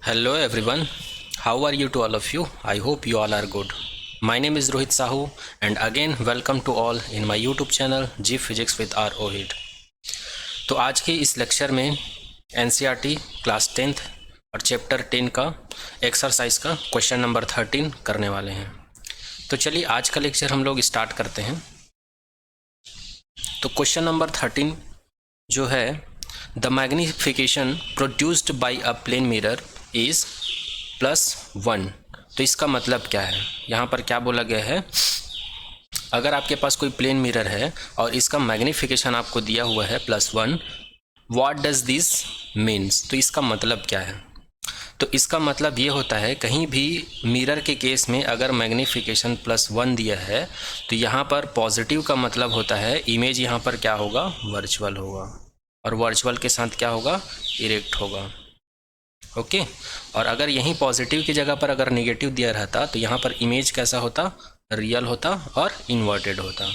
Hello everyone, how are you to all of you? I hope you all are good. My name is Rohit Sahu and again welcome to all in my YouTube channel G Physics with R Ohid. तो आज के इस lecture में NCERT class 10th और chapter 10 का exercise का question number 13 करने वाले हैं। तो चलिए आज का लेक्चर हम लोग स्टार्ट करते हैं। तो क्वेश्चन नंबर 13 जो है, the magnification produced by a plane mirror is +1। तो इसका मतलब क्या है? यहाँ पर क्या बोला गया है, अगर आपके पास कोई प्लेन मिरर है और इसका मैग्निफिकेशन आपको दिया हुआ है +1, व्हाट डज दिस मीन्स? तो इसका मतलब क्या है? तो इसका मतलब ये होता है, कहीं भी मिरर के केस में अगर मैग्निफिकेशन +1 दिया है तो यहाँ पर पॉजिटिव का मतलब होता है इमेज यहाँ पर क्या होगा, वर्चुअल होगा, और वर्चुअल के साथ क्या होगा, इरेक्ट होगा। ओके और अगर यहीं पॉजिटिव की जगह पर अगर नेगेटिव दिया रहता तो यहाँ पर इमेज कैसा होता, रियल होता और इन्वर्टेड होता।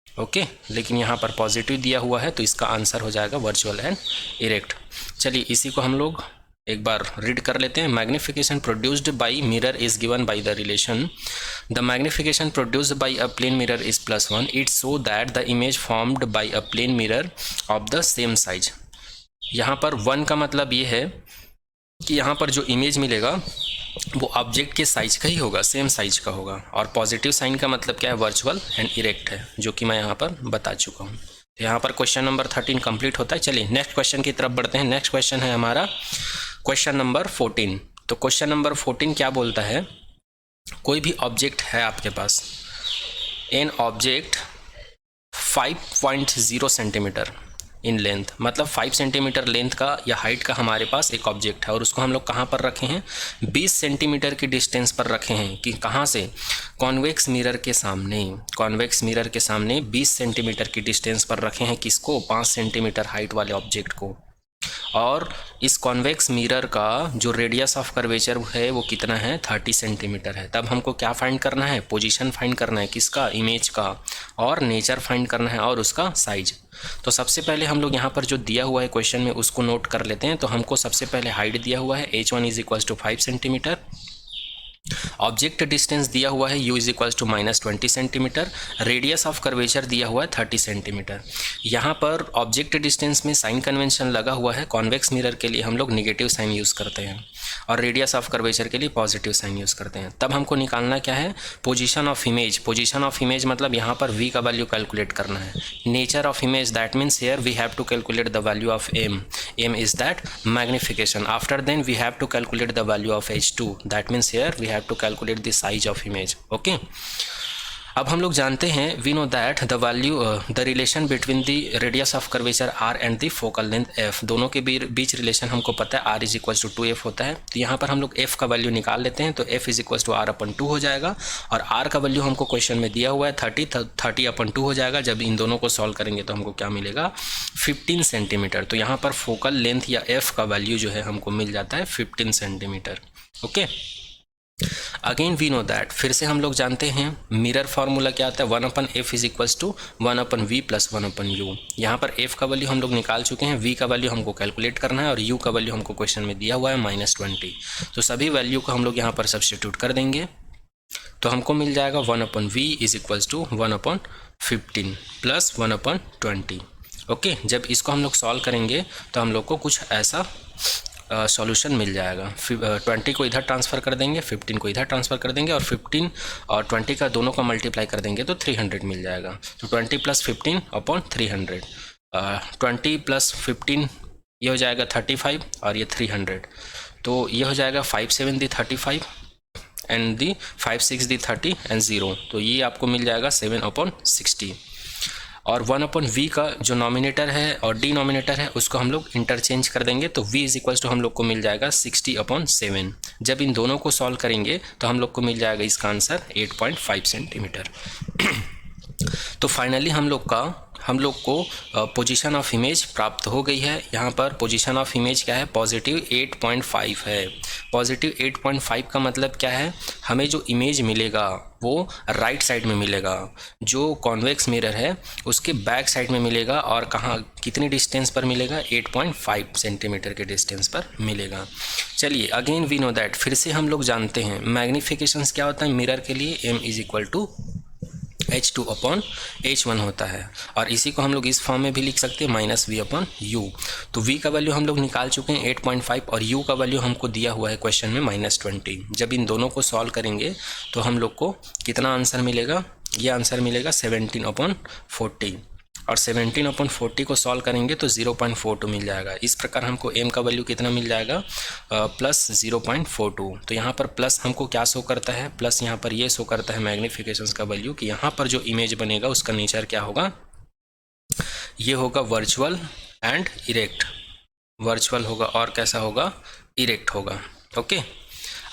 ओके लेकिन यहाँ पर पॉजिटिव दिया हुआ है तो इसका आंसर हो जाएगा वर्चुअल एंड इरेक्ट। चलिए इसी को हम लोग एक बार रीड कर लेते हैं। Magnification produced by mirror is given by the relation the magnification produced by a plane mirror is +1 it so that the image formed by a plane mirror of the same size. यहाँ पर 1 का मतलब ये है कि यहाँ पर जो इमेज मिलेगा वो ऑब्जेक्ट के साइज का ही होगा, सेम साइज का होगा, और पॉजिटिव साइन का मतलब क्या है, वर्चुअल एंड इरेक्ट है, जो कि मैं यहाँ पर बता चुका हूँ। तो यहाँ पर क्वेश्चन नंबर 13 कंप्लीट होता है। चलिए नेक्स्ट क्वेश्चन की तरफ बढ़ते हैं। नेक्स्ट क्वेश्चन है हमारा क्वेश्चन नंबर 14। तो क्वेश्चन नंबर 14 क्या बोलता है, कोई भी ऑब्जेक्ट है आपके पास, an object 5.0 centimetre in length, मतलब 5 सेंटीमीटर लेंथ का या हाइट का हमारे पास एक ऑब्जेक्ट है और उसको हम लोग कहाँ पर रखे हैं, 20 सेंटीमीटर की डिस्टेंस पर रखे हैं। कि कहाँ से, कॉन्वेक्स मिरर के सामने, कॉन्वेक्स मिरर के सामने 20 सेंटीमीटर की डिस्टेंस पर रखे हैं। किसको, 5 सेंटीमीटर हाइट वाले ऑब्जेक्ट को। और इस कॉन्वेक्स मिरर का जो रेडियस ऑफ कर्वेचर है वो कितना है, 30 सेंटीमीटर है। तब हमको क्या फाइंड करना है, पोजीशन फाइंड करना है, किसका, इमेज का, और नेचर फाइंड करना है और उसका साइज। तो सबसे पहले हम लोग यहाँ पर जो दिया हुआ है क्वेश्चन में उसको नोट कर लेते हैं। तो हमको सबसे पहले हाइट दिया हुआ है h1 = 5 सेंटीमीटर, ऑब्जेक्ट डिस्टेंस दिया हुआ है u = -20 centimetre, radius of curvature दिया हुआ है 30 सेंटीमीटर। यहाँ पर ऑब्जेक्ट डिस्टेंस में साइन कन्वेंशन लगा हुआ है, कॉन्वेक्स मिरर के लिए हम लोग नेगेटिव साइन यूज़ करते हैं और रेडियस ऑफ कर्वेचर के लिए पॉजिटिव साइन यूज़ करते हैं। तब हमको निकालना क्या है, position of image. Position of image मतलब यहाँ पर v का वैल्यू कैलकुलेट करना है। Nature of image, that means here we have to calculate the value of m is that magnification. After then we have to calculate the value of h2, that means here we have to calculate the size of image. Okay अब हम लोग जानते हैं, we know that the value the relation between the radius of curvature r and the focal length f, दोनों के बीच relation हमको पता है, r = 2f होता है। तो यहाँ पर हम लोग f का वैल्यू निकाल लेते हैं। तो f = r/2 हो जाएगा और r का वैल्यू हमको क्वेश्चन में दिया हुआ है 30/2 हो जाएगा। जब इन दोनों को सॉल्व करेंगे तो हमको क्या मिलेगा, 15 सेंटीमीटर। तो यहाँ पर फोकल लेंथ या f का वैल्यू जो है हमको मिल जाता है 15 centimetre. Okay again we know that, फिर से हम लोग जानते हैं मिरर फार्मूला क्या आता है, 1/f = 1/v + 1/u। यहाँ पर f का वैल्यू हम लोग निकाल चुके हैं, v का वैल्यू हमको कैलकुलेट करना है और u का वैल्यू हमको क्वेश्चन में दिया हुआ है -20। तो सभी वैल्यू को हम लोग यहाँ पर सब्स्टिट्यूट कर देंगे तो हमको मिल जाएगा 1/v = 1/15 + 1/20। ओके जब इसको हम लोग सॉल्व करेंगे तो हम लोग को कुछ ऐसा सॉल्यूशन मिल जाएगा। 20 को इधर ट्रांसफ़र कर देंगे, 15 को इधर ट्रांसफ़र कर देंगे और 15 और 20 का दोनों का मल्टीप्लाई कर देंगे तो 300 मिल जाएगा। तो 20 + 15/300, 20 + 15 ये हो जाएगा 35 और ये 300, तो ये हो जाएगा 5 × 7 = 35 एंड 5 × 6 = 30 एंड 0, तो ये आपको मिल जाएगा 7/60। और 1/v का जो नॉमिनेटर है और डिनोमिनेटर है उसको हम लोग इंटरचेंज कर देंगे तो v = हम लोग को मिल जाएगा 60/7। जब इन दोनों को सॉल्व करेंगे तो हम लोग को मिल जाएगा इसका आंसर 8.5 सेंटीमीटर। तो फाइनली हम लोग का हम लोग को पोजीशन ऑफ इमेज प्राप्त हो गई है। यहाँ पर पोजीशन ऑफ इमेज क्या है, पॉजिटिव 8.5 है। पॉजिटिव 8.5 का मतलब क्या है, हमें जो इमेज मिलेगा वो राइट साइड में मिलेगा, जो कॉन्वेक्स मिरर है उसके बैक साइड में मिलेगा, और कहाँ कितनी डिस्टेंस पर मिलेगा, 8.5 सेंटीमीटर के डिस्टेंस पर मिलेगा। चलिए अगेन वी नो दैट, फिर से हम लोग जानते हैं मैग्निफिकेशंस क्या होता है मिरर के लिए, m is equal to H2/H1 होता है, और इसी को हम लोग इस फॉर्म में भी लिख सकते हैं -V/U। तो V का वैल्यू हम लोग निकाल चुके हैं 8.5, और U का वैल्यू हमको दिया हुआ है क्वेश्चन में -20। जब इन दोनों को सॉल्व करेंगे तो हम लोग को कितना आंसर मिलेगा, ये आंसर मिलेगा 17/40, और 17/40 को सॉल्व करेंगे तो 0.42 मिल जाएगा। इस प्रकार हमको m का वैल्यू कितना मिल जाएगा, +0.42। तो यहाँ पर प्लस हमको क्या शो करता है, प्लस यहाँ पर ये शो करता है मैग्निफिकेशंस का वैल्यू कि यहाँ पर जो इमेज बनेगा उसका नेचर क्या होगा, ये होगा वर्चुअल एंड इरेक्ट। वर्चुअल होगा और कैसा होगा, इरेक्ट होगा। ओके,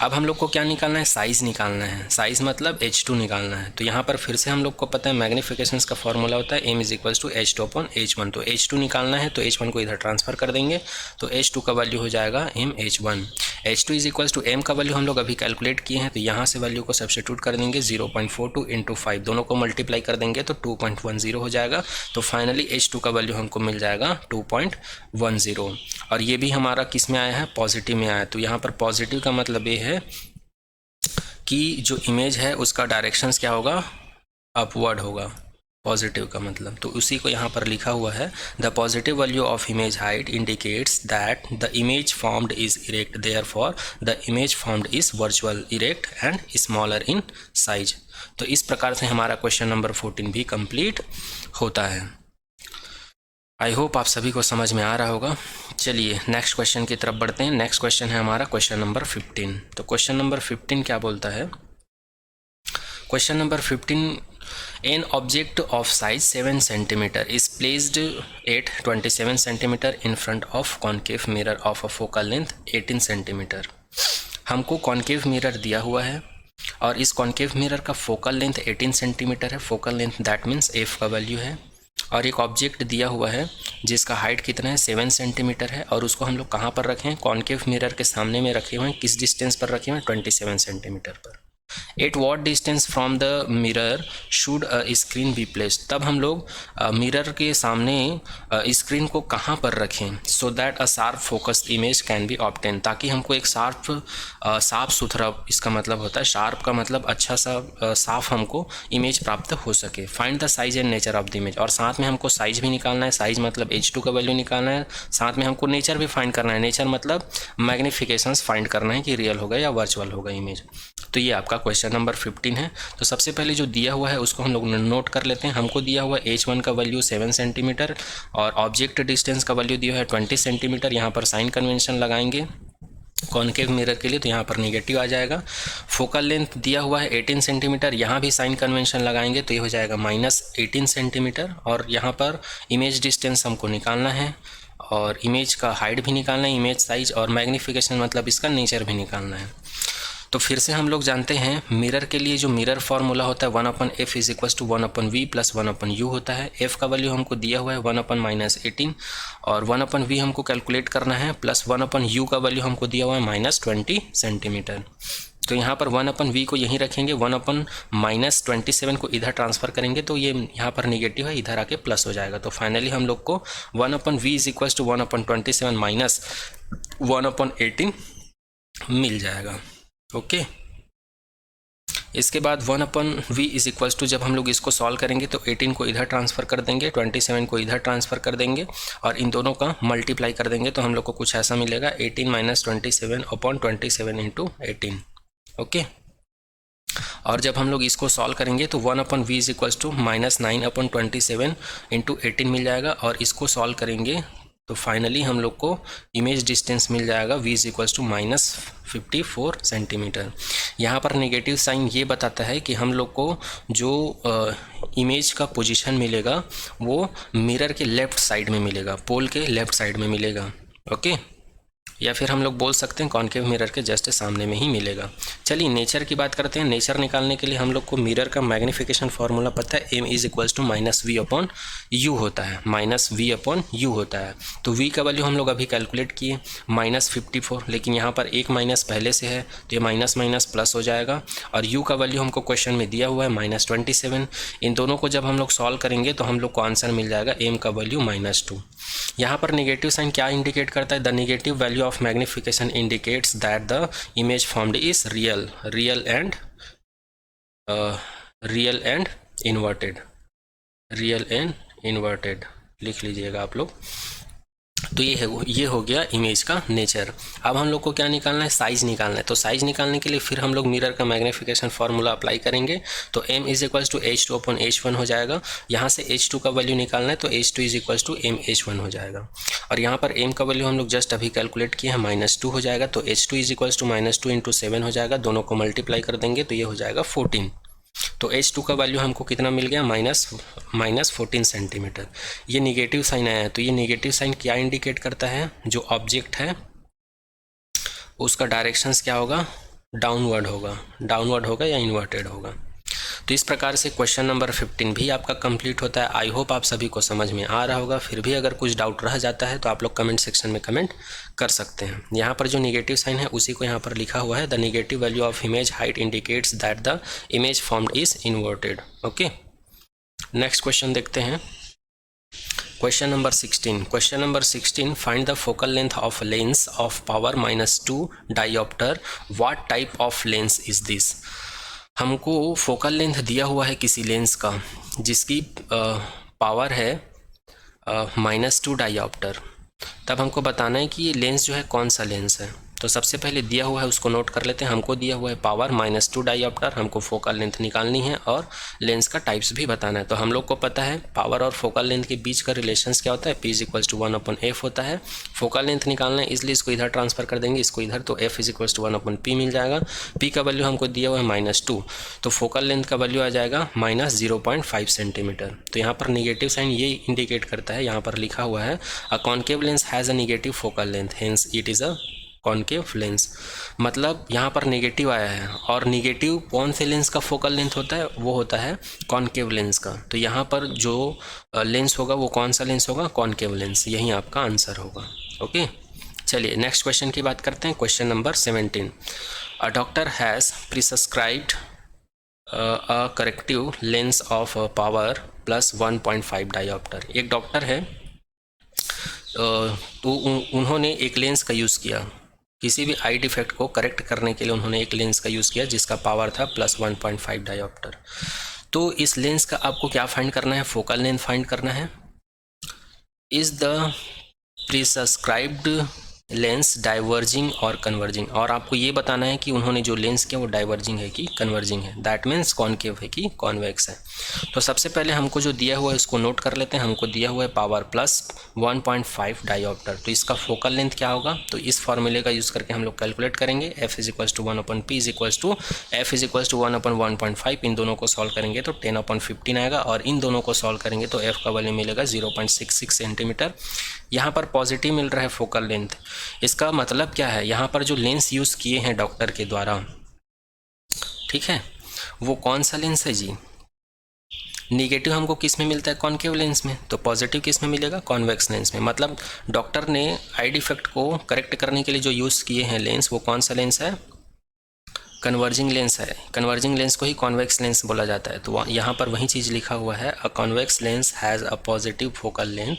अब हम लोग को क्या निकालना है, साइज़ निकालना है। साइज़ मतलब H2 निकालना है। तो यहाँ पर फिर से हम लोग को पता है मैग्निफिकेशंस का फॉर्मूला होता है m is equals to H2/H1। तो H2 निकालना है तो H1 को इधर ट्रांसफ़र कर देंगे, तो H2 का वैल्यू हो जाएगा mH1। H2 is equals to m का वैल्यू हम लोग अभी कैलकुलेट किए हैं, तो यहाँ से वैल्यू को सब्स्टिट्यूट कर देंगे, 0.42 × 5 दोनों को मल्टीप्लाई कर देंगे तो 2.10 हो जाएगा। तो फाइनली H2 का वैल्यू हमको मिल जाएगा 2.10, और ये भी हमारा किस में आया है, पॉजिटिव में आया है। तो यहाँ पर पॉजिटिव का मतलब ये है कि जो इमेज है उसका डायरेक्शंस क्या होगा, अपवर्ड होगा, पॉजिटिव का मतलब। तो उसी को यहाँ पर लिखा हुआ है, the positive value of image height indicates that the image formed is erect, therefore the image formed is virtual, erect and smaller in size. तो इस प्रकार से हमारा क्वेश्चन नंबर 14 भी कंप्लीट होता है। आई होप आप सभी को समझ में आ रहा होगा। चलिए नेक्स्ट क्वेश्चन की तरफ बढ़ते हैं। नेक्स्ट क्वेश्चन है हमारा क्वेश्चन नंबर 15। तो क्वेश्चन नंबर 15 क्या बोलता है, question number 15, an object of size 7 centimetre is placed at 27 centimetre in front of concave mirror of a focal length 18 centimetre. हमको कॉन्केव मिरर दिया हुआ है और इस कॉन्केव मिरर का फोकल लेंथ 18 सेंटीमीटर है। Focal length that means f का value है, और एक ऑब्जेक्ट दिया हुआ है जिसका हाइट कितना है, 7 सेंटीमीटर है, और उसको हम लोग कहाँ पर रखे हैं, कॉन्केव मिरर के सामने में रखे हुए हैं। किस डिस्टेंस पर रखे हुए हैं, 27 सेंटीमीटर पर। At what distance from the mirror should a screen be placed. तब हम लोग मिरर के सामने स्क्रीन को कहाँ पर रखें, so that a sharp focused image can be obtain, ताकि हमको एक साफ सुथरा, इसका मतलब होता है शार्प का मतलब अच्छा सा साफ हमको इमेज प्राप्त हो सके। Find the size and nature of the image, और साथ में हमको साइज भी निकालना है। साइज मतलब H2 का वैल्यू निकालना है, साथ में हमको नेचर भी फाइंड करना है। नेचर मतलब मैग्निफिकेशंस फाइंड करना है कि रियल होगा या वर्चुअल होगा इमेज। तो ये आपका क्वेश्चन नंबर 15 है। तो सबसे पहले जो दिया हुआ है उसको हम लोग नोट कर लेते हैं। हमको दिया हुआ H1 का वैल्यू 7 सेंटीमीटर और ऑब्जेक्ट डिस्टेंस का वैल्यू दिया है 20 सेंटीमीटर। यहाँ पर साइन कन्वेंशन लगाएंगे कॉन्केव मिरर के लिए, तो यहाँ पर नेगेटिव आ जाएगा। फोकल लेंथ दिया हुआ है 18 सेंटीमीटर, यहाँ भी साइन कन्वेंशन लगाएंगे तो ये हो जाएगा -18 सेंटीमीटर। और यहाँ पर इमेज डिस्टेंस हमको निकालना है और इमेज का हाइट भी निकालना है, इमेज साइज, और मैग्निफिकेशन मतलब इसका नेचर भी निकालना है। तो फिर से हम लोग जानते हैं मिरर के लिए जो मिरर फार्मूला होता है 1/f is equals to 1/v plus 1/u होता है। f का वैल्यू हमको दिया हुआ है 1/-18 और 1/v हमको कैलकुलेट करना है, प्लस 1/u का वैल्यू हमको दिया हुआ है -20 सेंटीमीटर। तो यहाँ पर 1/v को यहीं रखेंगे, 1/-27 को इधर ट्रांसफ़र करेंगे तो ये यहाँ पर निगेटिव है, इधर आके प्लस हो जाएगा। तो फाइनली हम लोग को 1/v is equals to 1/27 minus 1/18 मिल जाएगा। ओके इसके बाद 1/v इज इक्वल्स टू, जब हम लोग इसको सॉल्व करेंगे तो 18 को इधर ट्रांसफ़र कर देंगे, 27 को इधर ट्रांसफ़र कर देंगे और इन दोनों का मल्टीप्लाई कर देंगे तो हम लोग को कुछ ऐसा मिलेगा 18 - 27/27 × 18। ओके और जब हम लोग इसको सॉल्व करेंगे तो 1/v इज इक्वल्स टू -9/27 × 18 मिल जाएगा, और इसको सॉल्व करेंगे तो फाइनली हम लोग को इमेज डिस्टेंस मिल जाएगा v is equals to -54 centimetre. यहाँ पर नेगेटिव साइन ये बताता है कि हम लोग को जो इमेज का पोजीशन मिलेगा वो मिरर के लेफ़्ट साइड में मिलेगा, पोल के लेफ़्ट साइड में मिलेगा। ओके या फिर हम लोग बोल सकते हैं कॉन्केव मिरर के जस्ट सामने में ही मिलेगा। चलिए नेचर की बात करते हैं। नेचर निकालने के लिए हम लोग को मिरर का मैग्नीफिकेशन फार्मूला पता है, m is equals to -v/u होता है, -v/u होता है। तो v का वैल्यू हम लोग अभी कैलकुलेट किए -54, लेकिन यहाँ पर एक माइनस पहले से है तो ये माइनस माइनस प्लस हो जाएगा, और u का वैल्यू हमको क्वेश्चन में दिया हुआ है -27। इन दोनों को जब हम लोग सॉल्व करेंगे तो हम लोग को आंसर मिल जाएगा m का वैल्यू -2। यहाँ पर नेगेटिव साइन क्या इंडिकेट करता है? The negative value of magnification indicates that the image formed is real and inverted लिख लीजिएगा आप लोग। तो ये हो गया इमेज का नेचर। अब हम लोग को क्या निकालना है? साइज निकालना है। तो साइज निकालने के लिए फिर हम लोग मिरर का मैग्नीफिकेशन फार्मूला अप्लाई करेंगे। तो m is equals to h2/h1 हो जाएगा। यहाँ से h2 का वैल्यू निकालना है तो h2 is equals to mh1 हो जाएगा। और यहाँ पर m का वैल्यू हम लोग जस्ट अभी कैलकुलेट किए हैं, -2 हो जाएगा। तो h2 इज इक्वल्स टू -2 × 7 हो जाएगा। दोनों को मल्टीप्लाई कर देंगे तो ये हो जाएगा 14। तो h2 का वैल्यू हमको कितना मिल गया? -14 सेंटीमीटर। ये निगेटिव साइन आया है, तो ये निगेटिव साइन क्या इंडिकेट करता है? जो ऑब्जेक्ट है उसका डायरेक्शंस क्या होगा? डाउनवर्ड होगा या इन्वर्टेड होगा। तो इस प्रकार से क्वेश्चन नंबर 15 भी आपका कंप्लीट होता है। आई होप आप सभी को समझ में आ रहा होगा। फिर भी अगर कुछ डाउट रह जाता है तो आप लोग कमेंट सेक्शन में कमेंट कर सकते हैं। यहाँ पर जो निगेटिव साइन है उसी को यहाँ पर लिखा हुआ है, the negative value of image height indicates that the image formed is inverted. Okay, next question देखते हैं। Question number 16, find the focal length of lens of power -2 dioptre, what type of lens is this. हमको focal length दिया हुआ है किसी lens का जिसकी power है -2 डायोप्टर। तब हमको बताना है कि ये लेंस जो है कौन सा लेंस है। तो सबसे पहले दिया हुआ है उसको नोट कर लेते हैं। हमको दिया हुआ है पावर -2 डायोप्टर, हमको फोकल लेंथ निकालनी है और लेंस का टाइप्स भी बताना है। तो हम लोग को पता है पावर और फोकल लेंथ के बीच का रिलेशंस क्या होता है? p = 1/f होता है। फोकल लेंथ निकालना है इसलिए इसको इधर ट्रांसफर कर देंगे, इसको इधर, तो f = 1/p मिल जाएगा। p का वैल्यू हमको दिया हुआ है -2, तो फोकल लेंथ का वैल्यू आ जाएगा -0.5 सेंटीमीटर। तो यहाँ पर निगेटिव साइन ये इंडिकेट करता है, यहाँ पर लिखा हुआ है a concave lens has a negative focal length, hence it is a concave lens. मतलब यहाँ पर नेगेटिव आया है, और नेगेटिव कौन से लेंस का फोकल लेंथ होता है? वो होता है कॉन्केव लेंस का। तो यहाँ पर जो लेंस होगा वो कौन सा लेंस होगा? Concave lens. यही आपका आंसर होगा। ओके, चलिए नेक्स्ट क्वेश्चन की बात करते हैं। Question number 17, a doctor has prescribed a corrective lens of power +1.5 dioptre. एक डॉक्टर है तो उन्होंने एक लेंस का यूज़ किया, किसी भी आई डिफेक्ट को करेक्ट करने के लिए उन्होंने एक लेंस का यूज़ किया जिसका पावर था +1.5 डायोप्टर। तो इस लेंस का आपको क्या फाइंड करना है? फोकल लेंथ फाइंड करना है। Is the prescribed lens diverging और कन्वर्जिंग, और आपको ये बताना है कि उन्होंने जो लेंस किया वो डाइवर्जिंग है कि कन्वर्जिंग है, दैट मीन्स कॉन्केव है कि कॉन्वेक्स है। तो सबसे पहले हमको जो दिया हुआ है उसको नोट कर लेते हैं। हमको दिया हुआ है पावर +1.5 डायोप्टर, तो इसका फोकल लेंथ क्या होगा? तो इस फॉर्मूले का यूज़ करके हम लोग कैलकुलेट करेंगे। f = 1/p f = 1/1.5। इन दोनों को सॉल्व करेंगे तो 10/15 आएगा, और इन दोनों को सॉल्व करेंगे तो f का वैल्यू मिलेगा 0.66 सेंटीमीटर। यहाँ पर पॉजिटिव मिल रहा है फोकल लेंथ। इसका मतलब क्या है? यहाँ पर जो लेंस यूज़ किए हैं डॉक्टर के द्वारा, ठीक है, वो कौन सा लेंस है जी? निगेटिव हमको किस में मिलता है? कॉन्केव लेंस में। तो पॉजिटिव किस में मिलेगा? कॉन्वेक्स लेंस में। मतलब डॉक्टर ने आई डिफेक्ट को करेक्ट करने के लिए जो यूज़ किए हैं लेंस, वो कौन सा लेंस है? कन्वर्जिंग लेंस है। कन्वर्जिंग लेंस को ही कॉन्वेक्स लेंस बोला जाता है। तो यहाँ पर वही चीज़ लिखा हुआ है, a convex lens has a positive focal length,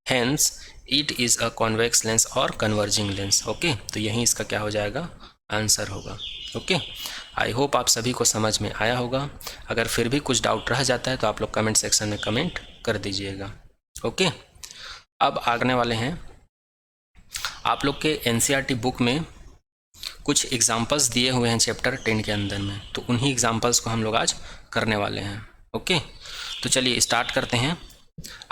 hence it is a convex lens और कन्वर्जिंग लेंस। ओके, तो यही इसका क्या हो जाएगा? आंसर होगा। ओके, आई होप आप सभी को समझ में आया होगा। अगर फिर भी कुछ डाउट रह जाता है तो आप लोग कमेंट सेक्शन में कमेंट कर दीजिएगा। ओके, अब आगने वाले हैं आप लोग के एनसीईआरटी बुक में कुछ एग्जाम्पल्स दिए हुए हैं चैप्टर 10 के अंदर में, तो उन्हीं एग्जाम्पल्स को हम लोग आज करने वाले हैं। ओके, तो चलिए स्टार्ट करते हैं।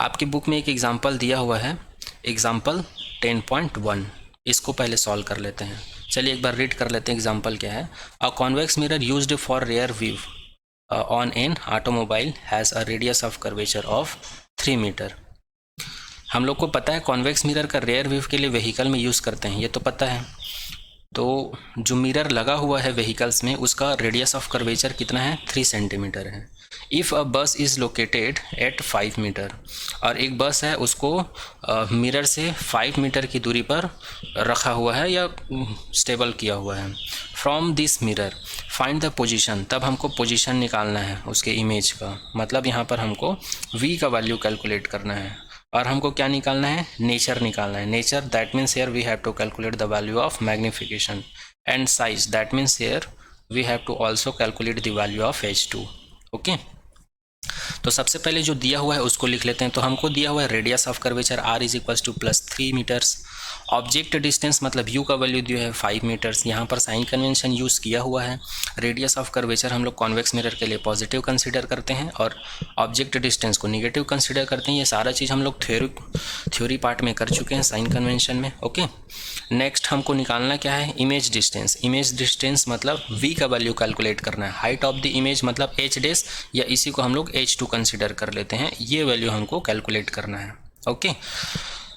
आपकी बुक में एक एग्जाम्पल दिया हुआ है, एग्जाम्पल 10.1। इसको पहले सॉल्व कर लेते हैं। चलिए एक बार रीड कर लेते हैं एग्जाम्पल क्या है। A convex mirror used for rear view on an automobile has a radius of curvature of 3 metre. हम लोग को पता है कॉन्वेक्स मिरर का रेयर व्यू के लिए व्हीकल में यूज़ करते हैं, ये तो पता है। तो जो मिरर लगा हुआ है व्हीकल्स में उसका रेडियस ऑफ कर्वेचर कितना है 3 सेंटीमीटर है। इफ़ अ बस इज़ लोकेटेड एट 5 मीटर, और एक बस है उसको मिरर से 5 मीटर की दूरी पर रखा हुआ है या स्टेबल किया हुआ है। From this mirror find the position, तब हमको पोजीशन निकालना है उसके इमेज का, मतलब यहाँ पर हमको v का वैल्यू कैलकुलेट करना है और हमको क्या निकालना है, नेचर निकालना है। Nature that means here we have to calculate the value of magnification, and size that means here we have to also calculate the value of h2। Okay, तो सबसे पहले जो दिया हुआ है उसको लिख लेते हैं। तो हमको दिया हुआ है radius of curvature r is equals to +3 metres. Object distance मतलब u का वैल्यू दिया है 5 मीटर्स। यहाँ पर साइन कन्वेंशन यूज़ किया हुआ है। रेडियस ऑफ कर्वेचर हम लोग कॉन्वेक्स मिरर के लिए पॉजिटिव कंसीडर करते हैं और ऑब्जेक्ट डिस्टेंस को निगेटिव कंसीडर करते हैं। ये सारा चीज़ हम लोग थ्योरी पार्ट में कर चुके हैं साइन कन्वेंशन में। ओके, नेक्स्ट हमको निकालना क्या है, इमेज डिस्टेंस। इमेज डिस्टेंस मतलब v का वैल्यू कैलकुलेट करना है। हाइट ऑफ द इमेज मतलब h डेस, या इसी को हम लोग h2 कंसीडर कर लेते हैं। ये वैल्यू हमको कैलकुलेट करना है। ओके,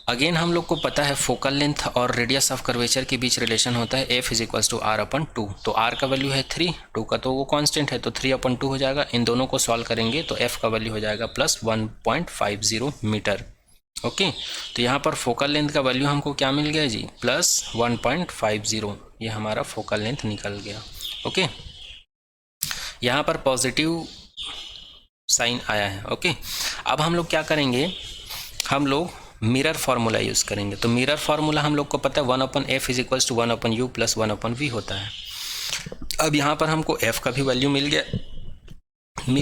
अगेन हम लोग को पता है फोकल लेंथ और रेडियस ऑफ कर्वेचर के बीच रिलेशन होता है f is equals to r/2। तो r का वैल्यू है 3, 2 का तो वो कांस्टेंट है तो 3/2 हो जाएगा। इन दोनों को सॉल्व करेंगे तो f का वैल्यू हो जाएगा +1.50 मीटर। ओके, तो यहाँ पर फोकल लेंथ का वैल्यू हमको क्या मिल गया जी, +1.50। ये हमारा फोकल लेंथ निकल गया। ओके, यहाँ पर पॉजिटिव साइन आया है। ओके, अब हम लोग क्या करेंगे, हम लोग मिरर फार्मूला यूज़ करेंगे। तो मिरर फार्मूला हम लोग को पता है 1/f is equals to 1/u plus 1/v होता है। अब यहाँ पर हमको f का भी वैल्यू मिल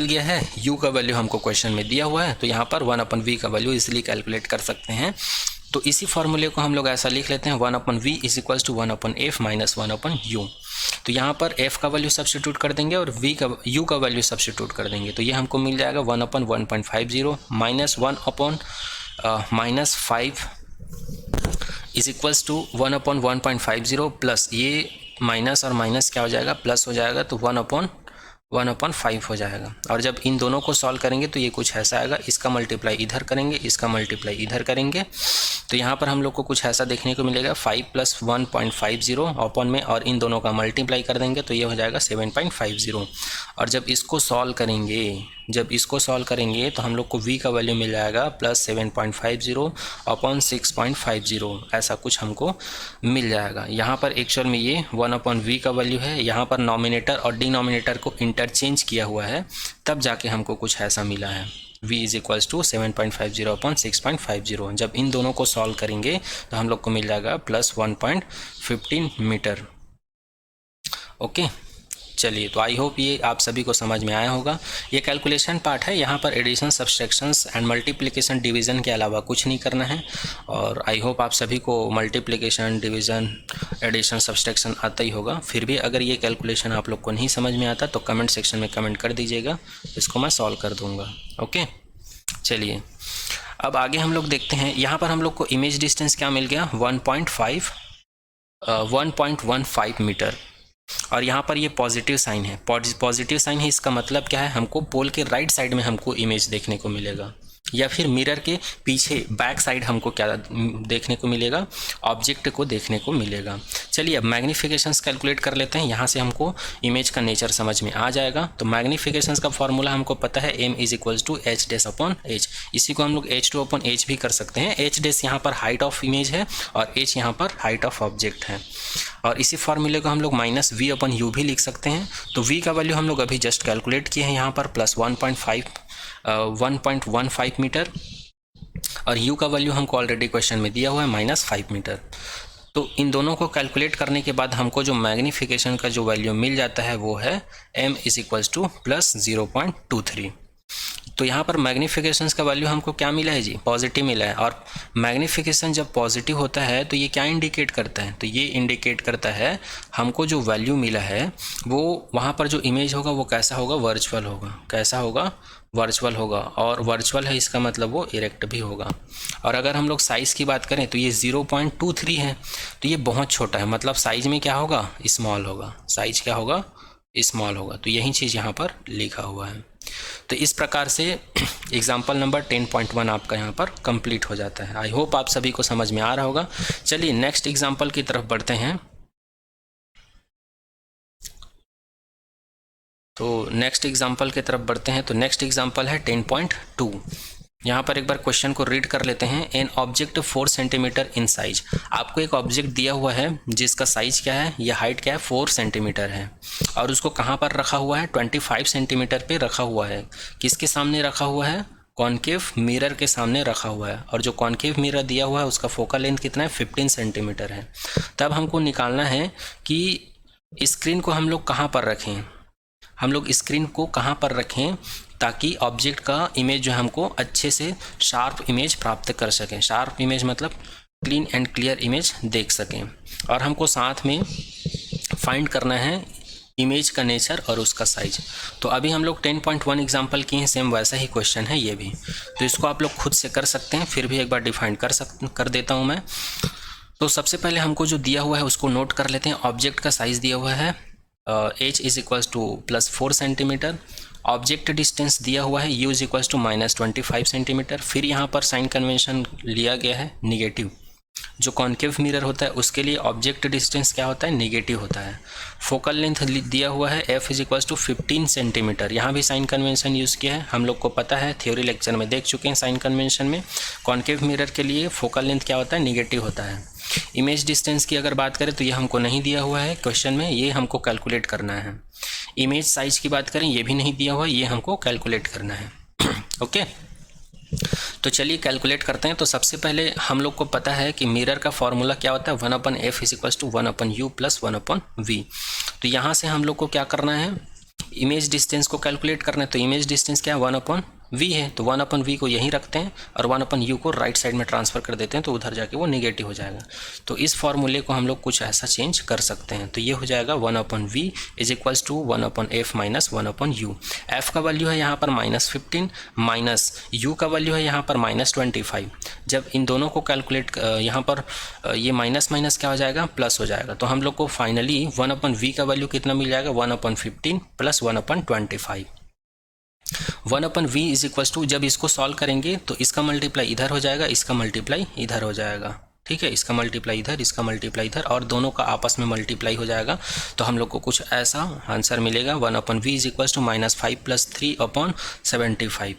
गया है, u का वैल्यू हमको क्वेश्चन में दिया हुआ है, तो यहाँ पर 1/v का वैल्यू इसलिए कैलकुलेट कर सकते हैं। तो इसी फार्मूले को हम लोग ऐसा लिख लेते हैं 1/v is equals to 1/f minus 1/u। तो यहाँ पर f का वैल्यू सब्स्टिट्यूट कर देंगे और u का वैल्यू सब्स्टिट्यूट कर देंगे। तो ये हमको मिल जाएगा 1/1.50 minus 1/-5 is equals to 1/1.50 plus ये माइनस और माइनस क्या हो जाएगा, प्लस हो जाएगा, तो 1/5 हो जाएगा। और जब इन दोनों को सॉल्व करेंगे तो ये कुछ ऐसा आएगा, इसका मल्टीप्लाई इधर करेंगे, इसका मल्टीप्लाई इधर करेंगे, तो यहाँ पर हम लोग को कुछ ऐसा देखने को मिलेगा 5 + 1.50 अपॉन में, और इन दोनों का मल्टीप्लाई कर देंगे तो ये हो जाएगा 7.50। और जब इसको सॉल्व करेंगे तो हम लोग को v का वैल्यू मिल जाएगा +7.50 अपॉन 6.50, ऐसा कुछ हमको मिल जाएगा। यहाँ पर एक्चुअल में ये 1/v का वैल्यू है, यहाँ पर नॉमिनेटर और डिनोमिनेटर को इंटरचेंज किया हुआ है, तब जाके हमको कुछ ऐसा मिला है v is equals to 7.50 upon 6.50। जब इन दोनों को सॉल्व करेंगे तो हम लोग को मिल जाएगा +1.15 मीटर। ओके, चलिए, तो आई होप ये आप सभी को समझ में आया होगा। ये कैलकुलेशन पार्ट है, यहाँ पर addition, subtractions and multiplication, division के अलावा कुछ नहीं करना है। और आई होप आप सभी को मल्टीप्लिकेशन, डिवीज़न, एडिशन, सब्सट्रैक्शन आता ही होगा। फिर भी अगर ये कैलकुलेशन आप लोग को नहीं समझ में आता तो कमेंट सेक्शन में कमेंट कर दीजिएगा, इसको मैं सॉल्व कर दूँगा। ओके, चलिए अब आगे हम लोग देखते हैं। यहाँ पर हम लोग को इमेज डिस्टेंस क्या मिल गया, 1.15 मीटर, और यहाँ पर ये पॉजिटिव साइन है। पॉजिटिव साइन है, इसका मतलब क्या है, हमको पोल के राइट साइड में हमको इमेज देखने को मिलेगा, या फिर मिरर के पीछे बैक साइड हमको क्या देखने को मिलेगा, ऑब्जेक्ट को देखने को मिलेगा। चलिए अब मैग्नीफिकेशंस कैलकुलेट कर लेते हैं। यहाँ से हमको इमेज का नेचर समझ में आ जाएगा। तो मैग्नीफिकेशंस का फॉर्मूला हमको पता है, m is equals to h dash upon h। इसी को हम लोग h2 अपॉन h भी कर सकते हैं। h डैश यहाँ पर हाइट ऑफ इमेज है और h यहाँ पर हाइट ऑफ ऑब्जेक्ट है, और इसी फॉर्मूले को हम लोग माइनस v अपॉन u भी लिख सकते हैं। तो v का वैल्यू हम लोग अभी जस्ट कैलकुलेट किए हैं यहाँ पर +1.15 मीटर, और u का वैल्यू हमको ऑलरेडी क्वेश्चन में दिया हुआ है -5 मीटर। तो इन दोनों को कैलकुलेट करने के बाद हमको जो मैग्नीफिकेशन का जो वैल्यू मिल जाता है वो है m इज इक्वल्स टू +0.23। तो यहाँ पर मैग्नीफिकेशंस का वैल्यू हमको क्या मिला है जी, पॉजिटिव मिला है। और मैग्नीफिकेशन जब पॉजिटिव होता है तो ये क्या इंडिकेट करता है, तो ये इंडिकेट करता है हमको जो वैल्यू मिला है वो वहाँ पर जो इमेज होगा वो कैसा होगा, वर्चुअल होगा। कैसा होगा, वर्चुअल होगा, और वर्चुअल है इसका मतलब वो इरेक्ट भी होगा। और अगर हम लोग साइज़ की बात करें तो ये 0.23 है, तो ये बहुत छोटा है, मतलब साइज में क्या होगा, स्मॉल होगा। साइज क्या होगा, स्मॉल होगा। तो यही चीज़ यहाँ पर लिखा हुआ है। तो इस प्रकार से एग्जाम्पल नंबर 10.1 आपका यहाँ पर कंप्लीट हो जाता है। आई होप आप सभी को समझ में आ रहा होगा। चलिए नेक्स्ट एग्जाम्पल की तरफ बढ़ते हैं। तो नेक्स्ट एग्जाम्पल की तरफ बढ़ते हैं। तो नेक्स्ट एग्जाम्पल है 10.2। यहाँ पर एक बार क्वेश्चन को रीड कर लेते हैं। An object 4 centimetre in size. आपको एक ऑब्जेक्ट दिया हुआ है जिसका साइज क्या है या हाइट क्या है, 4 सेंटीमीटर है, और उसको कहाँ पर रखा हुआ है, 25 सेंटीमीटर पे रखा हुआ है। किसके सामने रखा हुआ है, कॉन्केव मिरर के सामने रखा हुआ है, और जो कॉन्केव मिरर दिया हुआ है उसका फोकल लेंथ कितना है, 15 सेंटीमीटर है। तब हमको निकालना है कि स्क्रीन को हम लोग कहाँ पर रखें, हम लोग स्क्रीन को कहाँ पर रखें ताकि ऑब्जेक्ट का इमेज जो है हमको अच्छे से शार्प इमेज प्राप्त कर सकें। शार्प इमेज मतलब क्लीन एंड क्लियर इमेज देख सकें। और हमको साथ में फाइंड करना है इमेज का नेचर और उसका साइज। तो अभी हम लोग 10.1 एग्जाम्पल किए हैं, सेम वैसा ही क्वेश्चन है ये भी। तो इसको आप लोग खुद से कर सकते हैं, फिर भी एक बार डिफाइन कर देता हूँ मैं। तो सबसे पहले हमको जो दिया हुआ है उसको नोट कर लेते हैं। ऑब्जेक्ट का साइज दिया हुआ है h is equals to +4 centimetre. Object distance दिया हुआ है u is equals to -25 centimetre. फिर यहाँ पर साइन कन्वेंशन लिया गया है निगेटिव। जो कॉन्केव मिरर होता है उसके लिए ऑब्जेक्ट डिस्टेंस क्या होता है, नेगेटिव होता है। फोकल लेंथ दिया हुआ है f is equals to 15 centimetre. यहाँ भी साइन कन्वेंशन यूज़ किया है, हम लोग को पता है, थ्योरी लेक्चर में देख चुके हैं। साइन कन्वेंशन में कॉन्केव मिरर के लिए फोकल लेंथ क्या होता है, नेगेटिव होता है। इमेज डिस्टेंस की अगर बात करें तो ये हमको नहीं दिया हुआ है क्वेश्चन में, ये हमको कैलकुलेट करना है। इमेज साइज की बात करें, ये भी नहीं दिया हुआ, ये हमको कैलकुलेट करना है। ओके, तो चलिए कैलकुलेट करते हैं। तो सबसे पहले हम लोग को पता है कि मिरर का फॉर्मूला क्या होता है, 1/f is equals to 1/u plus 1/v। तो यहाँ से हम लोग को क्या करना है, इमेज डिस्टेंस को कैलकुलेट करना है। तो इमेज डिस्टेंस क्या है, 1/v है, तो 1/v को यहीं रखते हैं और 1/u को राइट साइड में ट्रांसफर कर देते हैं, तो उधर जाके वो नेगेटिव हो जाएगा। तो इस फॉर्मूले को हम लोग कुछ ऐसा चेंज कर सकते हैं। तो ये हो जाएगा 1/v is equals to 1/f minus 1/u। f का वैल्यू है यहाँ पर -15 माइनस u का वैल्यू है यहाँ पर -25। जब इन दोनों को कैलकुलेट यहाँ पर ये माइनस माइनस क्या हो जाएगा, प्लस हो जाएगा। तो हम लोग को फाइनली 1/v का वैल्यू कितना मिल जाएगा, 1/15 plus 1/25। 1/v is equals to, जब इसको सॉल्व करेंगे तो इसका मल्टीप्लाई इधर हो जाएगा, इसका मल्टीप्लाई इधर हो जाएगा। ठीक है, इसका मल्टीप्लाई इधर, इसका मल्टीप्लाई इधर, और दोनों का आपस में मल्टीप्लाई हो जाएगा। तो हम लोग को कुछ ऐसा आंसर मिलेगा, 1/v is equals to -5 plus 3/75।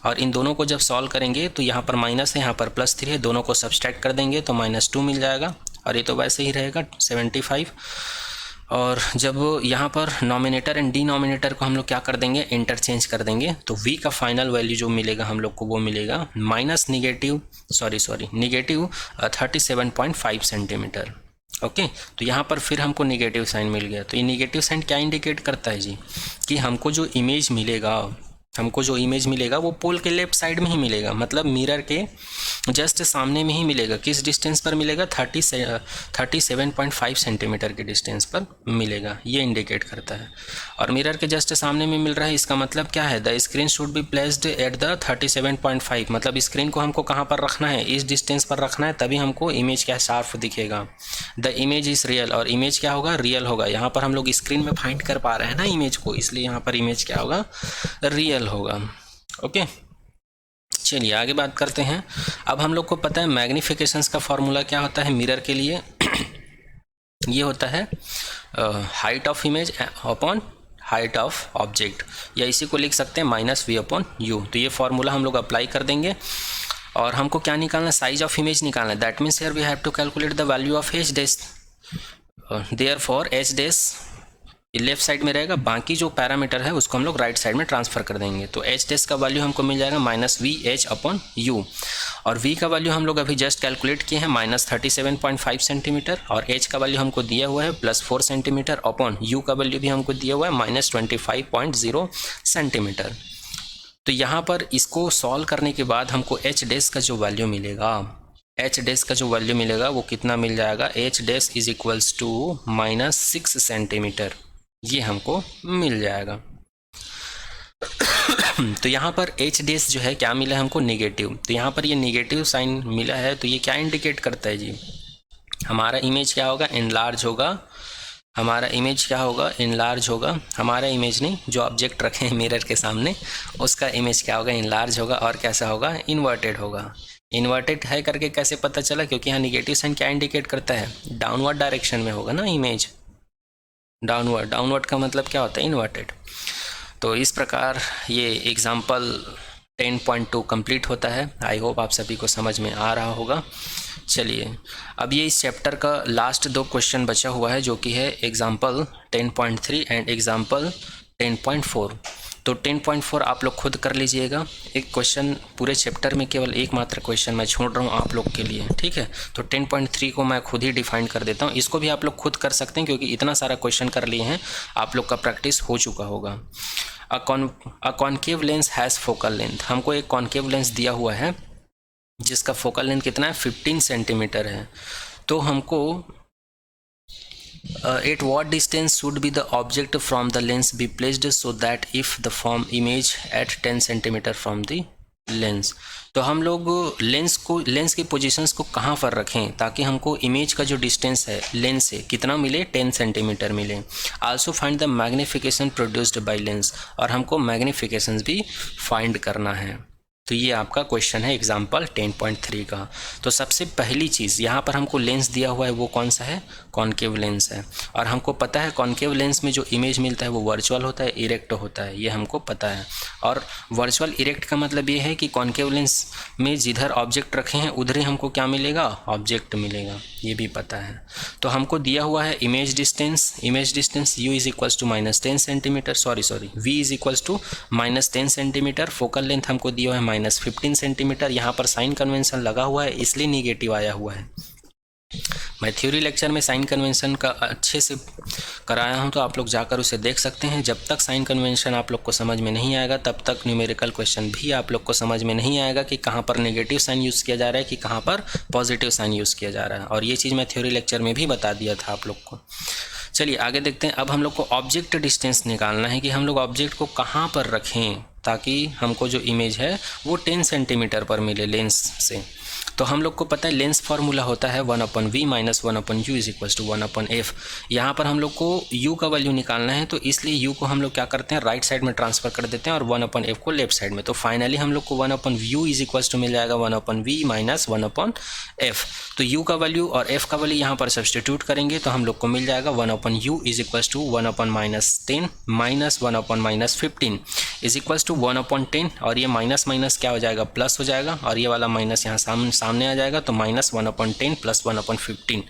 और इन दोनों को जब सॉल्व करेंगे तो यहाँ पर माइनस है, यहाँ पर +3 है, दोनों को सब्सट्रैक्ट कर देंगे तो -2 मिल जाएगा, और ये तो वैसे ही रहेगा 75। और जब यहाँ पर नॉमिनेटर एंड डिनोमिनेटर को हम लोग क्या कर देंगे, इंटरचेंज कर देंगे, तो v का फाइनल वैल्यू जो मिलेगा हम लोग को वो मिलेगा नेगेटिव 37.5 सेंटीमीटर। ओके, तो यहाँ पर फिर हमको नेगेटिव साइन मिल गया। तो ये नेगेटिव साइन क्या इंडिकेट करता है जी, कि हमको जो इमेज मिलेगा वो पोल के लेफ्ट साइड में ही मिलेगा, मतलब मिरर के जस्ट सामने में ही मिलेगा। किस डिस्टेंस पर मिलेगा, 37.5 सेंटीमीटर के डिस्टेंस पर मिलेगा, ये इंडिकेट करता है। और मिरर के जस्ट सामने में मिल रहा है, इसका मतलब क्या है, the screen should be placed at the 37.5, मतलब स्क्रीन को हमको कहाँ पर रखना है, इस डिस्टेंस पर रखना है, तभी हमको इमेज क्या शार्प दिखेगा। द इमेज इज रियल, और इमेज क्या होगा, रियल होगा। यहाँ पर हम लोग स्क्रीन में फाइंड कर पा रहे हैं ना इमेज को, इसलिए यहाँ पर इमेज क्या होगा, रियल होगा। ओके, चलिए आगे बात करते हैं। अब हम लोग को पता है मैग्निफिकेशंस का फॉर्मूला क्या होता है मिरर के लिए। ये होता है height of image upon height of object, या इसी को लिख सकते हैं -v/u। तो ये फॉर्मूला हम लोग अप्लाई कर देंगे, और हमको क्या निकालना है, साइज ऑफ इमेज निकालना है। That means here we have to calculate the value of h dash, therefore h dash left side में रहेगा, बाकी जो पैरामीटर है उसको हम लोग राइट साइड में ट्रांसफर कर देंगे। तो h डैश का वैल्यू हमको मिल जाएगा -vh/u, और v का वैल्यू हम लोग अभी जस्ट कैलकुलेट किए हैं -37.5 सेंटीमीटर, और h का वैल्यू हमको दिया हुआ है +4 सेंटीमीटर, अपॉन u का वैल्यू भी हमको दिया हुआ है -25.0 सेंटीमीटर। तो यहाँ पर इसको सॉल्व करने के बाद हमको h डैश का जो वैल्यू मिलेगा वो कितना मिल जाएगा, h dash is equals to -6 centimetre, ये हमको मिल जाएगा। तो यहाँ पर h डैश जो है क्या मिला है हमको, नेगेटिव। तो यहाँ पर ये नेगेटिव साइन मिला है, तो ये क्या इंडिकेट करता है जी, हमारा इमेज क्या होगा, इनलार्ज होगा। हमारा इमेज क्या होगा, इनलार्ज होगा। हमारा इमेज नहीं, जो ऑब्जेक्ट रखे हैं मिरर के सामने उसका इमेज क्या होगा, इनलार्ज होगा। और कैसा होगा, इन्वर्टेड होगा। इन्वर्टेड है करके कैसे पता चला, क्योंकि यहाँ निगेटिव साइन क्या इंडिकेट करता है, डाउनवर्ड डायरेक्शन में होगा ना इमेज, डाउनवर्ड, डाउनवर्ड का मतलब क्या होता है? इन्वर्टेड। तो इस प्रकार ये एग्जाम्पल 10.2 कंप्लीट होता है। आई होप आप सभी को समझ में आ रहा होगा। चलिए अब ये इस चैप्टर का लास्ट 2 क्वेश्चन बचा हुआ है, जो कि है एग्जाम्पल 10.3 एंड एग्जाम्पल 10.4। तो 10.4 आप लोग खुद कर लीजिएगा। एक क्वेश्चन पूरे चैप्टर में केवल एक मात्र क्वेश्चन मैं छोड़ रहा हूँ आप लोग के लिए, ठीक है। तो 10.3 को मैं खुद ही डिफाइन कर देता हूँ। इसको भी आप लोग खुद कर सकते हैं क्योंकि इतना सारा क्वेश्चन कर लिए हैं, आप लोग का प्रैक्टिस हो चुका होगा। A concave lens has focal length. हमको एक कॉन्केव लेंस दिया हुआ है जिसका फोकल लेंथ कितना है? 15 सेंटीमीटर है। तो हमको at what distance should be the object from the lens be placed so that if the form image at 10 centimeter from the lens। तो हम लोग लेंस की पोजीशंस को कहाँ पर रखें ताकि हमको इमेज का जो डिस्टेंस है लेंस से कितना मिले? 10 सेंटीमीटर मिले। Also find the magnification produced by lens, और हमको मैग्निफिकेशंस भी फाइंड करना है। तो ये आपका क्वेश्चन है एग्जाम्पल 10.3 का। तो सबसे पहली चीज़ यहाँ पर हमको लेंस दिया हुआ है, वो कौन सा है? कॉन्केव लेंस है। और हमको पता है कॉन्केव लेंस में जो इमेज मिलता है वो वर्चुअल होता है, इरेक्ट होता है, ये हमको पता है। और वर्चुअल इरेक्ट का मतलब ये है कि कॉन्केव लेंस में जिधर ऑब्जेक्ट रखे हैं उधर ही हमको क्या मिलेगा? ऑब्जेक्ट मिलेगा, ये भी पता है। तो हमको दिया हुआ है image distance u is equals to -10 centimetre, sorry v is equals to -10 centimetre. Focal length हमको दिया हुआ है -15 सेंटीमीटर। यहाँ पर साइन कन्वेंशन लगा हुआ है इसलिए निगेटिव आया हुआ है। मैं थ्योरी लेक्चर में साइन कन्वेंशन का अच्छे से कराया हूँ, तो आप लोग जाकर उसे देख सकते हैं। जब तक साइन कन्वेंशन आप लोग को समझ में नहीं आएगा तब तक न्यूमेरिकल क्वेश्चन भी आप लोग को समझ में नहीं आएगा कि कहाँ पर नेगेटिव साइन यूज़ किया जा रहा है कि कहाँ पर पॉजिटिव साइन यूज़ किया जा रहा है। और ये चीज़ मैं थ्योरी लेक्चर में भी बता दिया था आप लोग को। चलिए आगे देखते हैं। अब हम लोग को ऑब्जेक्ट डिस्टेंस निकालना है कि हम लोग ऑब्जेक्ट को कहाँ पर रखें ताकि हमको जो इमेज है वो 10 सेंटीमीटर पर मिले लेंस से। तो हम लोग को पता है लेंस फार्मूला होता है 1/v minus 1/u is equals to 1/f। यहाँ पर हम लोग को u का वैल्यू निकालना है, तो इसलिए u को हम लोग क्या करते हैं? राइट साइड में ट्रांसफर कर देते हैं और 1/f को लेफ्ट साइड में। तो फाइनली हम लोग को 1/u इज इक्वल्स टू मिल जाएगा 1/v माइनस 1/f। तो u का वैल्यू और f का वैल्यू यहाँ पर सब्सटीट्यूट करेंगे तो हम लोग को मिल जाएगा 1/u is equals to 1/-10 minus 1/-15 is equals to 1/10। और ये माइनस माइनस क्या हो जाएगा? प्लस हो जाएगा, और ये वाला माइनस यहाँ सामने आ जाएगा, तो -1/10 प्लस 1/15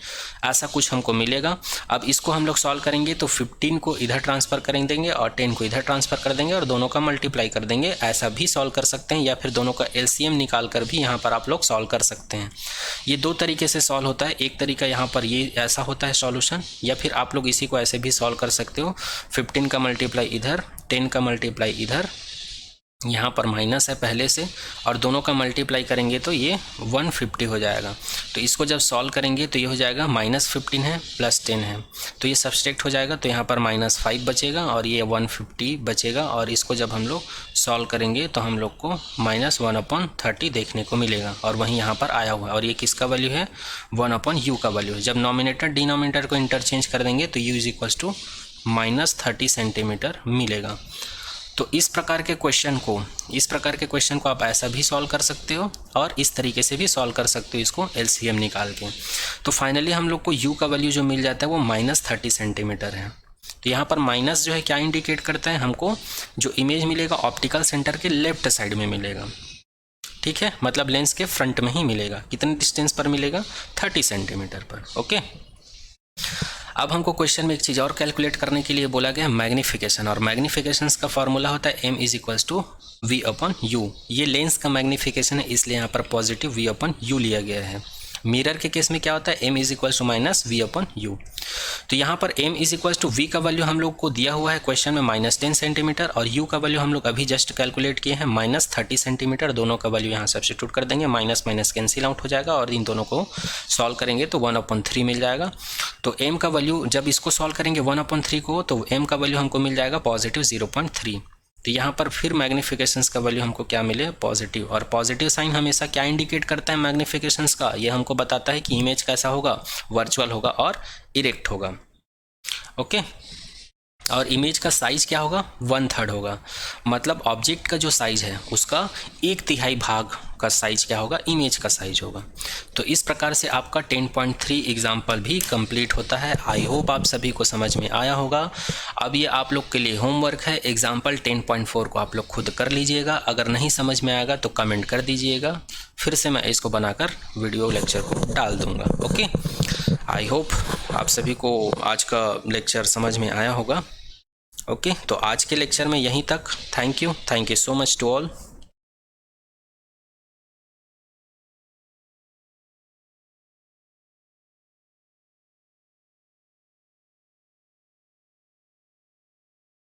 ऐसा कुछ हमको मिलेगा। अब इसको हम लोग सॉल्व करेंगे तो 15 को इधर ट्रांसफर कर देंगे और 10 को इधर ट्रांसफर कर देंगे और दोनों का मल्टीप्लाई कर देंगे। ऐसा भी सॉल्व कर सकते हैं, या फिर दोनों का एलसीएम निकाल कर भी यहाँ पर आप लोग सॉल्व कर सकते हैं। ये दो तरीके से सॉल्व होता है। एक तरीका यहाँ पर ये ऐसा होता है सॉल्यूशन, या फिर आप लोग इसी को ऐसे भी सॉल्व कर सकते हो। 15 का मल्टीप्लाई इधर, 10 का मल्टीप्लाई इधर, यहाँ पर माइनस है पहले से, और दोनों का मल्टीप्लाई करेंगे तो ये 150 हो जाएगा। तो इसको जब सॉल्व करेंगे तो ये हो जाएगा -15 है प्लस 10 है, तो ये सब्सट्रैक्ट हो जाएगा, तो यहाँ पर -5 बचेगा और ये 150 बचेगा। और इसको जब हम लोग सॉल्व करेंगे तो हम लोग को -1/30 देखने को मिलेगा, और वहीं यहाँ पर आया हुआ है। और ये किसका वैल्यू है? 1/u का वैल्यू है। जब नॉमिनेटर डिनोमिनेटर को इंटरचेंज कर देंगे तो u is equals to -30 centimetre मिलेगा। तो इस प्रकार के क्वेश्चन को आप ऐसा भी सॉल्व कर सकते हो और इस तरीके से भी सॉल्व कर सकते हो इसको एलसीएम निकाल के। तो फाइनली हम लोग को u का वैल्यू जो मिल जाता है वो -30 सेंटीमीटर है। तो यहाँ पर माइनस जो है क्या इंडिकेट करता है? हमको जो इमेज मिलेगा ऑप्टिकल सेंटर के लेफ्ट साइड में मिलेगा, ठीक है, मतलब लेंस के फ्रंट में ही मिलेगा। कितने डिस्टेंस पर मिलेगा? 30 सेंटीमीटर पर। ओके, अब हमको क्वेश्चन में एक चीज़ और कैलकुलेट करने के लिए बोला गया, मैग्निफिकेशन। और मैग्निफिकेशंस का फार्मूला होता है m is equals to v/u। ये लेंस का मैग्निफिकेशन है इसलिए यहाँ पर पॉजिटिव v/u लिया गया है। मिरर के केस में क्या होता है? m is equals to -v/u। तो यहाँ पर m is equals to v का वैल्यू हम लोग को दिया हुआ है क्वेश्चन में -10 सेंटीमीटर, और u का वैल्यू हम लोग अभी जस्ट कैलकुलेट किए हैं -30 सेंटीमीटर। दोनों का वैल्यू यहाँ सब्स्टिट्यूट कर देंगे, माइनस माइनस कैंसिल आउट हो जाएगा और इन दोनों को सॉल्व करेंगे तो 1/3 मिल जाएगा। तो m का वैल्यू जब इसको सॉल्व करेंगे 1/3 को, तो m का वैल्यू हमको मिल जाएगा +0.3। तो यहाँ पर फिर मैग्निफिकेशंस का वैल्यू हमको क्या मिले? पॉजिटिव। और पॉजिटिव साइन हमेशा क्या इंडिकेट करता है मैग्निफिकेशंस का? ये हमको बताता है कि इमेज कैसा होगा? वर्चुअल होगा और इरेक्ट होगा। ओके, और इमेज का साइज़ क्या होगा, 1/3 होगा। मतलब ऑब्जेक्ट का जो साइज़ है उसका 1/3 भाग का साइज़ क्या होगा, इमेज का साइज़ होगा। तो इस प्रकार से आपका 10.3 एग्जाम्पल भी कंप्लीट होता है। आई होप आप सभी को समझ में आया होगा। अब ये आप लोग के लिए होमवर्क है, एग्जाम्पल 10.4 को आप लोग खुद कर लीजिएगा। अगर नहीं समझ में आएगा तो कमेंट कर दीजिएगा, फिर से मैं इसको बनाकर वीडियो लेक्चर को डाल दूँगा। ओके, आई होप आप सभी को आज का लेक्चर समझ में आया होगा। ओके, तो आज के लेक्चर में यहीं तक। Thank you so much to all.